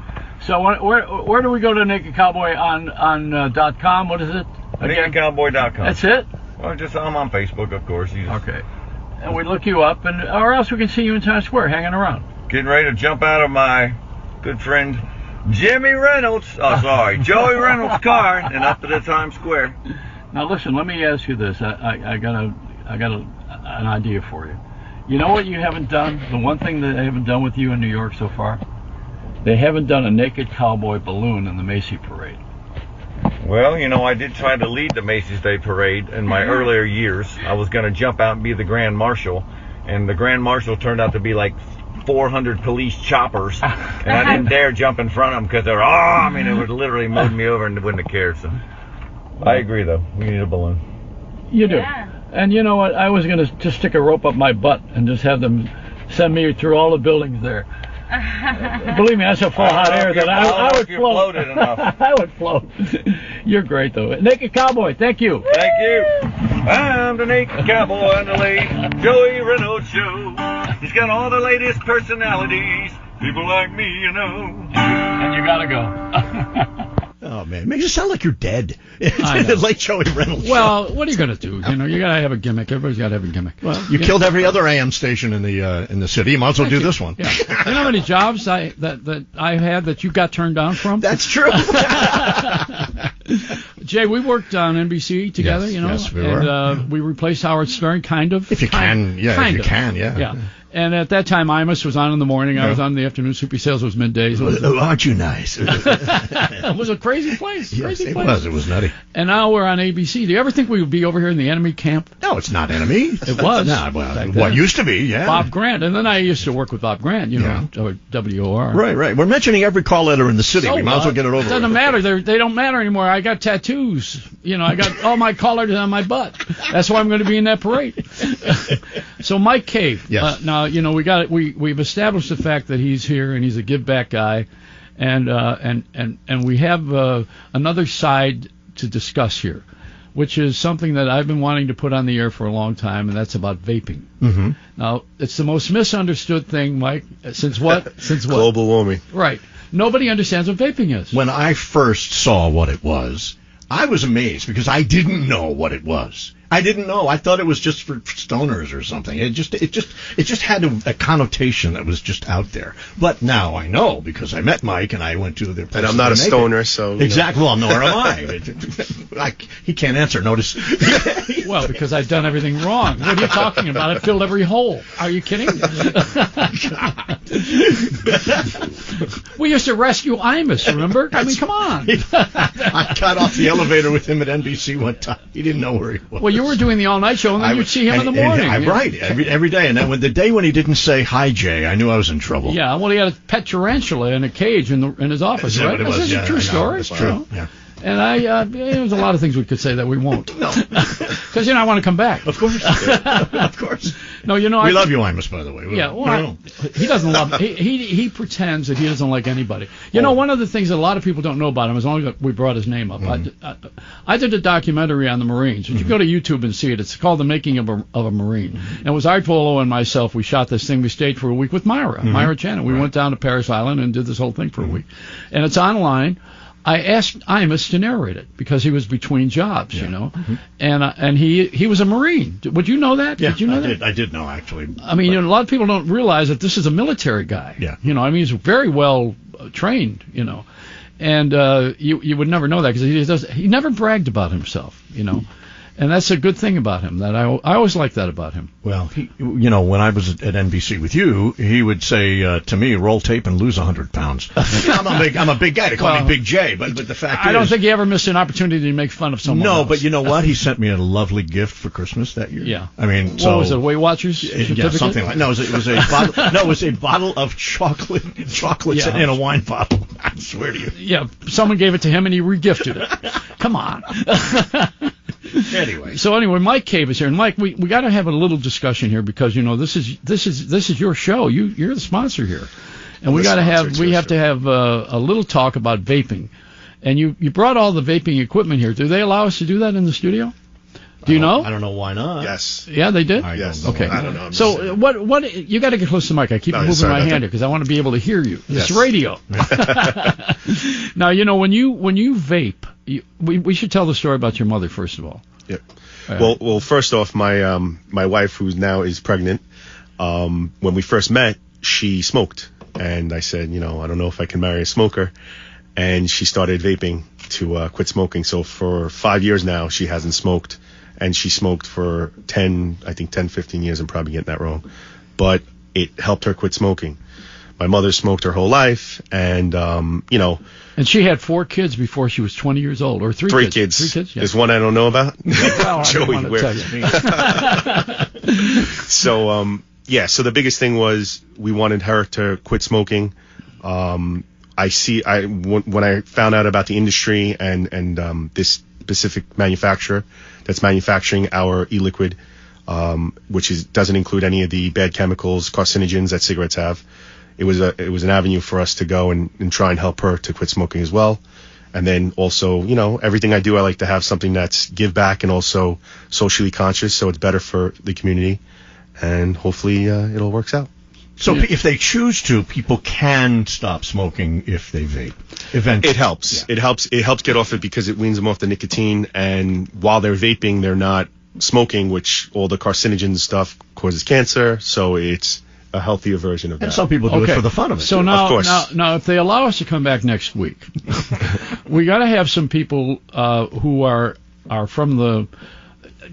So where do we go to Naked Cowboy on .com? What is it? Again? NakedCowboy.com. That's it? Well, I'm on Facebook, of course. Okay. And we look you up, or else we can see you in Times Square hanging around. Getting ready to jump out of my good friend Jimmy Reynolds, Joey Reynolds' car, and up to the Times Square. Now listen, let me ask you this. I got an idea for you. You know what you haven't done? The one thing that they haven't done with you in New York so far? They haven't done a naked cowboy balloon in the Macy Parade. Well, I did try to lead the Macy's Day Parade in my earlier years. I was going to jump out and be the Grand Marshal, and the Grand Marshal turned out to be like 400 police choppers, and I didn't dare jump in front of them because they were, it would literally mowed me over and they wouldn't have cared. So I agree, though. We need a balloon. You do. Yeah. And you know what? I was going to just stick a rope up my butt and just have them send me through all the buildings there. Believe me, that's so full of hot air that I would float. I would float. You're great, though. Naked Cowboy, thank you. Thank you. I'm the Naked Cowboy on the late Joey Reynolds show. He's got all the latest personalities. People like me, And you gotta go. Oh, man. It makes it sound like you're dead. I know. Like Joey Reynolds. Well, what are you going to do? You got to have a gimmick. Everybody's got to have a gimmick. Well, you killed every other AM station in the city. You might as well do this one. Yeah. You know how many jobs that I had that you got turned down from? That's true. Jay, we worked on NBC together, Yes, we and were. We replaced Howard Stern, kind of. If you can, Yeah. And at that time, Imus was on in the morning. I was on in the afternoon. Super Sales was midday. So aren't you nice? It was a crazy place. Yes, it was. It was nutty. And now we're on ABC. Do you ever think we would be over here in the enemy camp? No, it's not enemy. It was. No, what used to be, yeah. Bob Grant. And then I used to work with Bob Grant, or WOR. Right. We're mentioning every call letter in the city. We might as well get it over with. It doesn't matter. They don't matter anymore. I got tattoos. I got all my call letters on my butt. That's why I'm going to be in that parade. So Mike Cave. Yes. Now, we've established the fact that he's here and he's a give back guy, and we have another side to discuss here, which is something that I've been wanting to put on the air for a long time, and that's about vaping. Mm-hmm. Now, it's the most misunderstood thing, Mike. Since what? Global warming. Right. Nobody understands what vaping is. When I first saw what it was, I was amazed because I didn't know what it was. I didn't know. I thought it was just for stoners or something. It just had a connotation that was just out there. But now I know because I met Mike and I went to their place. And I'm not a stoner, so exactly. Well, nor am I. He can't answer. Notice. Well, because I've done everything wrong. What are you talking about? I filled every hole. Are you kidding? We used to rescue Imus, remember? I mean, come on. I got off the elevator with him at NBC one time. He didn't know where he was. Well, you were doing the all-night show, and then you'd see him in the morning. Right, every day. And then when the day when he didn't say, "Hi, Jay," I knew I was in trouble. Yeah, well, he had a pet tarantula in a cage in his office, right? This is a true story. It's true, yeah. And there's a lot of things we could say that we won't. No. Because, I want to come back. Of course. Of course. No, we love you, Imus, by the way. Yeah, well, he doesn't love he pretends that he doesn't like anybody. One of the things that a lot of people don't know about him, as long as we brought his name up, I did a documentary on the Marines. You go to YouTube and see it. It's called The Making of a Marine. And it was Art Polo and myself. We shot this thing. We stayed for a week with Myra Channon. We went down to Paris Island and did this whole thing for a week. And it's online. I asked Imus to narrate it because he was between jobs, and he was a Marine. Would you know that? Yeah, did you know that? I did know, actually. I mean, a lot of people don't realize that this is a military guy. Yeah. He's very well trained, and you would never know that because he never bragged about himself, And that's a good thing about him. That I always liked that about him. Well, when I was at NBC with you, he would say to me, "Roll tape and lose 100 pounds." I'm a big guy. They call me Big J, but the fact is, I don't think he ever missed an opportunity to make fun of someone. No, else. but you know what? He sent me a lovely gift for Christmas that year. Yeah. I mean, what was it? Weight Watchers certificate? Yeah, something like. No, it was a bottle. No, it was a bottle of chocolates in a wine bottle. I swear to you. Yeah, someone gave it to him and he regifted it. Come on. Anyway, Mike Cave is here, and Mike, we got to have a little discussion here because this is your show. You're the sponsor here, and we have to have a little talk about vaping. And you brought all the vaping equipment here. Do they allow us to do that in the studio? Do you know? I don't know why not. Yes. Yeah, they did? Yes. Okay. I don't know. So what you got to get close to the mic. I keep moving my hand here because I want to be able to hear you. It's radio. Now, when you vape, we should tell the story about your mother first of all. Yep. Well, first off, my wife, who now is pregnant, when we first met, she smoked. and I said, I don't know if I can marry a smoker. And she started vaping to quit smoking. So for 5 years now, she hasn't smoked. And she smoked for 10, 15 years. I'm probably getting that wrong. But it helped her quit smoking. My mother smoked her whole life, and, And she had 4 kids before she was 20 years old, or 3 kids. 3 kids, yeah. There's one I don't know about. Well, Joey, I don't want to tell you. So, so the biggest thing was we wanted her to quit smoking. When I found out about the industry and this specific manufacturer that's manufacturing our e-liquid, which doesn't include any of the bad chemicals, carcinogens that cigarettes have. It was an avenue for us to go and try and help her to quit smoking as well. And then also, everything I do, I like to have something that's give back and also socially conscious, so it's better for the community. And hopefully it all works out. So if they choose to, people can stop smoking if they vape. Eventually. It helps. Yeah. It helps get off it because it weans them off the nicotine. And while they're vaping, they're not smoking, which all the carcinogen stuff causes cancer. So it's a healthiher version of that. And some people do it for the fun of it. So too. now, Of course. now, if they allow us to come back next week, we got to have some people who are from the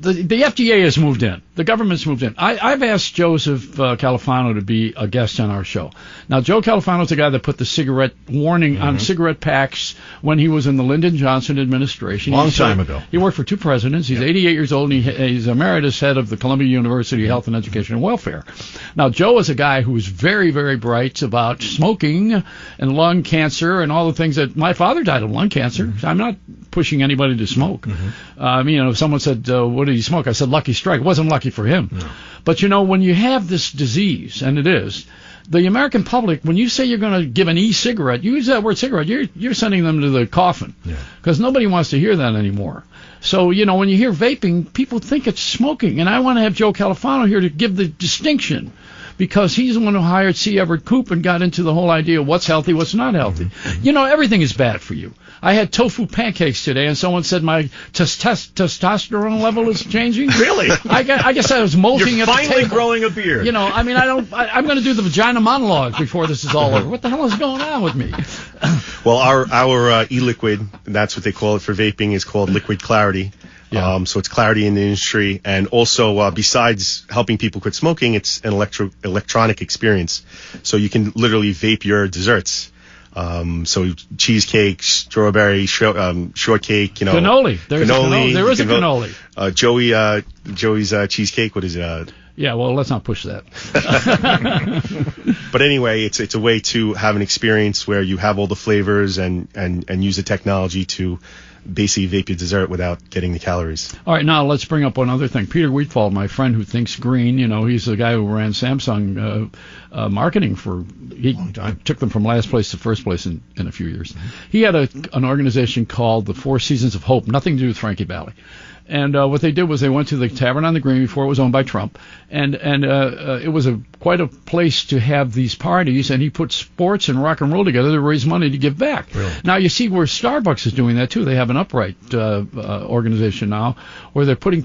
FDA has moved in. The government's moved in. I've asked Joseph Califano to be a guest on our show. Now, Joe Califano's the guy that put the cigarette warning on cigarette packs when he was in the Lyndon Johnson administration. Long time ago. He worked for 2 presidents. He's 88 years old, and he's emeritus head of the Columbia University Health and Education and Welfare. Now, Joe is a guy who is very, very bright about smoking and lung cancer and all the things that my father died of lung cancer. I'm not pushing anybody to smoke. If someone said, what did he smoke? I said, Lucky Strike. It wasn't lucky for him. No. But, when you have this disease, and it is, the American public, when you say you're going to give an e-cigarette, you use that word cigarette, you're sending them to the coffin. Because nobody wants to hear that anymore. So, when you hear vaping, people think it's smoking. And I want to have Joe Califano here to give the distinction, because he's the one who hired C. Everett Koop and got into the whole idea of what's healthy, what's not healthy. Everything is bad for you. I had tofu pancakes today, and someone said my testosterone level is changing. Really? I guess I was molting You're at the finally table. growing a beard. I'm going to do the vagina monologue before this is all over. What the hell is going on with me? Well, our e-liquid, that's what they call it for vaping, is called Liquid Clarity. Yeah. So it's clarity in the industry, and also besides helping people quit smoking, it's an electronic experience. So you can literally vape your desserts. So cheesecake, strawberry, shortcake, Cannoli. There's cannoli. There is a cannoli. Joey's cheesecake. What is it? Yeah, well, let's not push that. But anyway, it's a way to have an experience where you have all the flavors and use the technology to basically vape your dessert without getting the calories. All right, now let's bring up one other thing. Peter Wheatfall, my friend who thinks green, he's the guy who ran Samsung marketing he took them from last place to first place in a few years. He had an organization called the Four Seasons of Hope, nothing to do with Frankie Valli. And what they did was they went to the Tavern on the Green before it was owned by Trump, and it was quite a place to have these parties. And he put sports and rock and roll together to raise money to give back. Really? Now you see where Starbucks is doing that too. They have an Upright organization now where they're putting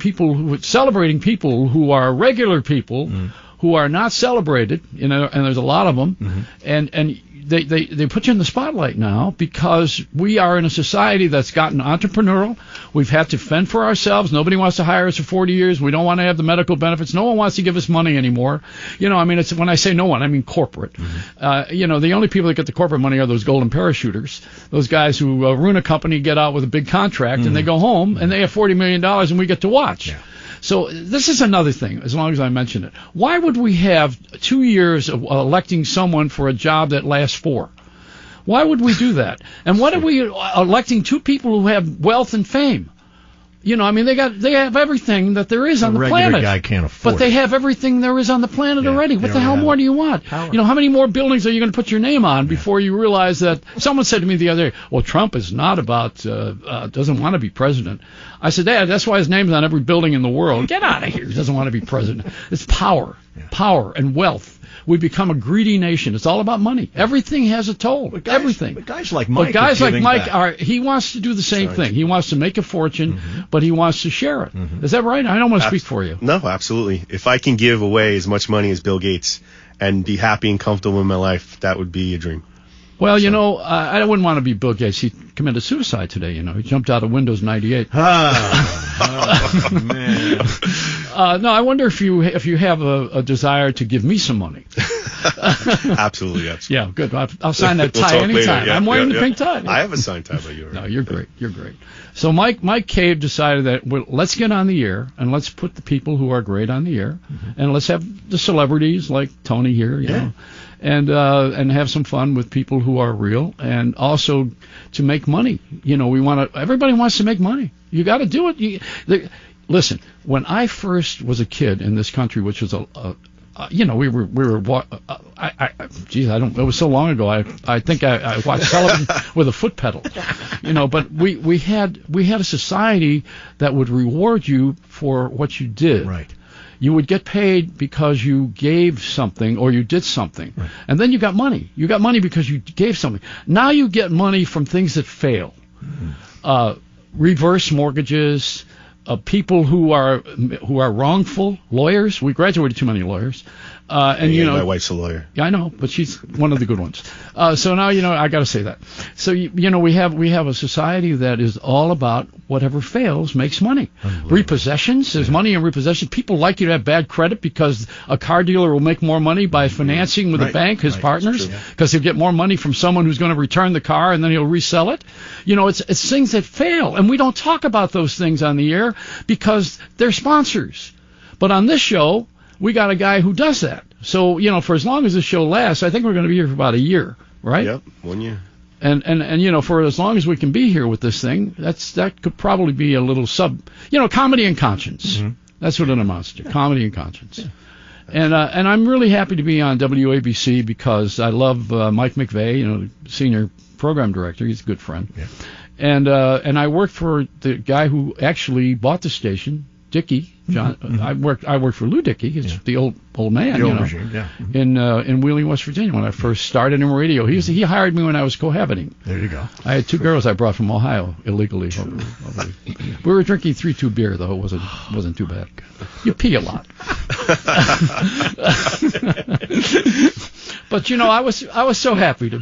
celebrating people who are regular people who are not celebrated. And there's a lot of them, and they put you in the spotlight now because we are in a society that's gotten entrepreneurial. We've had to fend for ourselves. Nobody wants to hire us for 40 years. We don't want to have the medical benefits. No one wants to give us money anymore. It's when I say no one, I mean corporate. The only people that get the corporate money are those golden parachuters, those guys who ruin a company, get out with a big contract, and they go home, and they have $40 million, and we get to watch. Yeah. So this is another thing, as long as I mention it. Why would we have 2 years of electing someone for a job that lasts 4? Why would we do that? And what are we electing 2 people who have wealth and fame? They have everything that there is on the planet. A regular guy can't afford But they have everything there is on the planet already. What the hell more do you want? Power. How many more buildings are you going to put your name on before you realize that? Someone said to me the other day, well, Trump is not doesn't want to be president. I said, Dad, that's why his name's on every building in the world. Get out of here. He doesn't want to be president. It's power and wealth. We become a greedy nation. It's all about money. Everything has a toll. Everything. But guys like Mike, he wants to do the same thing. He wants to make a fortune, but he wants to share it. Is that right? I don't want to speak for you. No, absolutely. If I can give away as much money as Bill Gates and be happy and comfortable in my life, that would be a dream. Well, you know, I wouldn't want to be Bill Gates. He committed suicide today. You know, he jumped out of Windows 98. Oh, man. No, I wonder if you have a desire to give me some money. Absolutely. Yeah, good. I'll sign that We'll tie talk anytime. later. Yeah, I'm wearing yeah, the pink tie. I have a signed tie by you. No, you're great. You're great. So Mike Cave decided that, well, let's get on the air and let's put the people who are great on the air, and let's have the celebrities like Tony here, you know, and have some fun with people who are real, and also to make money. You know, everybody wants to make money. You got to do it. Listen, when I first was a kid in this country, which was you know, it was so long ago. I think I watched television with a foot pedal, you know. But we had a society that would reward you for what you did. Right. You would get paid because you gave something or you did something, right. And then you got money. You got money because you gave something. Now you get money from things that fail, reverse mortgages. People who are wrongful, lawyers. We graduated too many lawyers, and you know, my wife's a lawyer. Yeah, I know, but she's one of the good ones. So now, you know, I got to say that. So you know, we have a society that is all about whatever fails makes money. Repossessions, there's money in repossession. People like you to have bad credit because a car dealer will make more money by financing with a bank, his partners, because he'll get more money from someone who's going to return the car and then he'll resell it. You know, it's things that fail, and we don't talk about those things on the air because they're sponsors. But on this show, we got a guy who does that. So, you know, for as long as the show lasts, I think we're going to be here for about a year, right? Yep, 1 year. And you know, for as long as we can be here with this thing, that could probably be a little comedy and conscience. Mm-hmm. That's what it amounts to, comedy and conscience. Yeah. And I'm really happy to be on WABC because I love Mike McVeigh, you know, the senior program director. He's a good friend. Yeah. And I worked for the guy who actually bought the station, Dickey. John. Mm-hmm. I worked for Lou Dickey. He's the old man, the old you know, regime, in Wheeling, West Virginia when I first started in radio. He hired me when I was cohabiting. There you go. I had 2 girls I brought from Ohio illegally. We were drinking 3-2 beer though. It wasn't too bad. You pee a lot. But you know, I was so happy to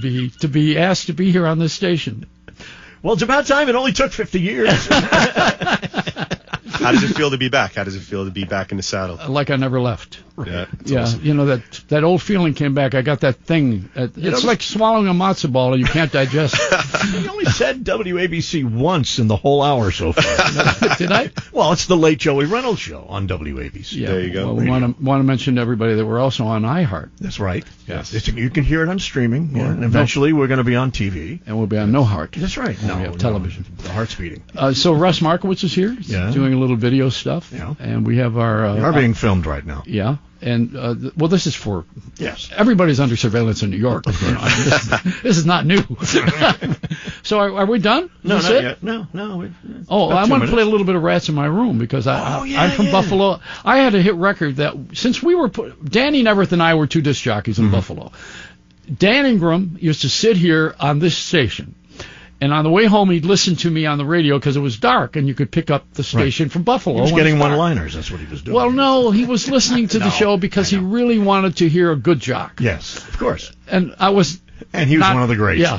be asked to be here on this station. Well, it's about time. It only took 50 years. How does it feel to be back? How does it feel to be back in the saddle? Like I never left. Yeah, awesome. You know, that old feeling came back. I got that thing. It's like swallowing a matzo ball and you can't digest it. You only said WABC once in the whole hour so far. Did I? Well, it's the late Joey Reynolds show on WABC. Yeah, there you go. Well, we want to mention to everybody that we're also on iHeart. That's right. Yes. You can hear it on streaming. Yeah. And eventually we're going to be on TV. And we'll be on No Heart. That's right. We have television. The heart's beating. So Russ Markowitz is here. He's doing a little video stuff. Yeah. And we have our... we are being filmed right now. Yeah. And, well, this is for... Yes. Everybody's under surveillance in New York. You know, this is not new. So are we done? No, not yet. No. I want to play a little bit of Rats in My Room because I'm from Buffalo. I had a hit record that since we were... Danny Neverth and I were 2 disc jockeys in Buffalo. Dan Ingram used to sit here on this station. And on the way home, he'd listen to me on the radio because it was dark, and you could pick up the station from Buffalo. He was getting one-liners. That's what he was doing. Well, no, he was listening to the show because he really wanted to hear a good jock. Yes, of course. And I was... And he was one of the greats. Yeah.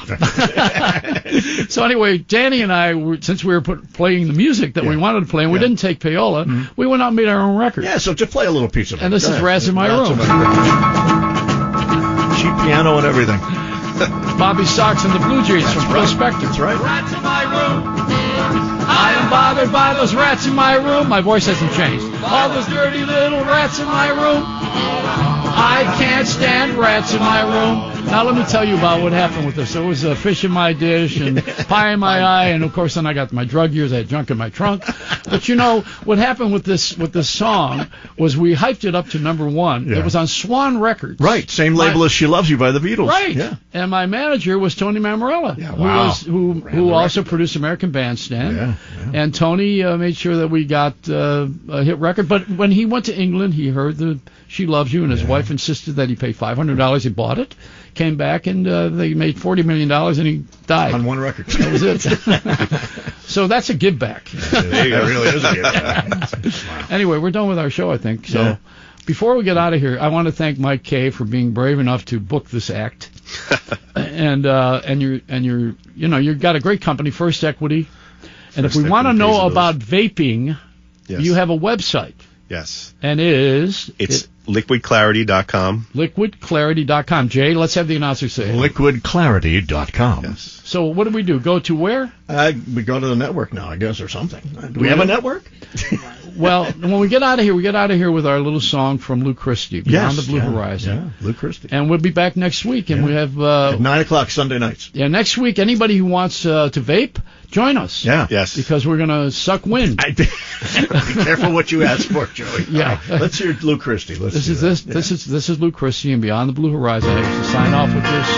So anyway, Danny and I, since we were playing the music that we wanted to play, and we didn't take payola, we went out and made our own record. Yeah, so just play a little piece of it. And this is Rats in My Room. Cheap piano and everything. Bobby Sox and the Blue Jays from Phil Spector. That's right. Rats in my room. I am bothered by those rats in my room. My voice hasn't changed. All those dirty little rats in my room. I can't stand rats in my room. Now let me tell you about what happened with this. There was a fish in my dish and pie in my eye, and of course then I got my drug years. I had junk in my trunk. But you know what happened with this song was we hyped it up to #1. Yeah. It was on Swan Records. Right, same label as She Loves You by the Beatles. Right. Yeah. And my manager was Tony Mammarella, who also produced American Bandstand. Yeah. And Tony made sure that we got a hit record. But when he went to England, he heard the She Loves You, and his wife insisted that he pay $500. He bought it, came back, and they made $40 million, and he died. On one record. That was it. So that's a give back. It really is a give back. Wow. Anyway, we're done with our show, I think. So. Yeah. Before we get out of here, I want to thank Mike Kay for being brave enough to book this act. and you've got a great company, First Equity. And if we want to know about vaping, you have a website. Yes. And it's liquidclarity.com. Liquidclarity.com. Jay, let's have the announcer say it. Liquidclarity.com. Yes. So what do we do? Go to where? We go to the network now, I guess, or something. Do we have a network? Well, when we get out of here, with our little song from Lou Christie, Beyond the Blue Horizon. Yeah, Lou Christie. And we'll be back next week, and we have... at 9 o'clock Sunday nights. Yeah, next week, anybody who wants to vape, join us. Yeah. Yes. Because we're going to suck wind. Be careful what you ask for, Joey. Yeah. Let's hear Lou Christie. This is Lou Christie and Beyond the Blue Horizon. I used to sign off with this.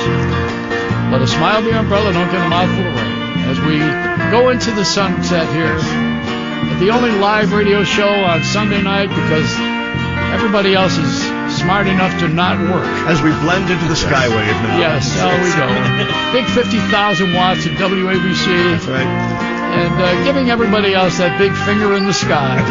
Let a smile be your umbrella, don't get a mouthful of rain. As we go into the sunset here, at the only live radio show on Sunday night, because everybody else is smart enough to not work. As we blend into the skywave now. Yes, there we go. Big 50,000 watts at WABC. That's right. And giving everybody else that big finger in the sky.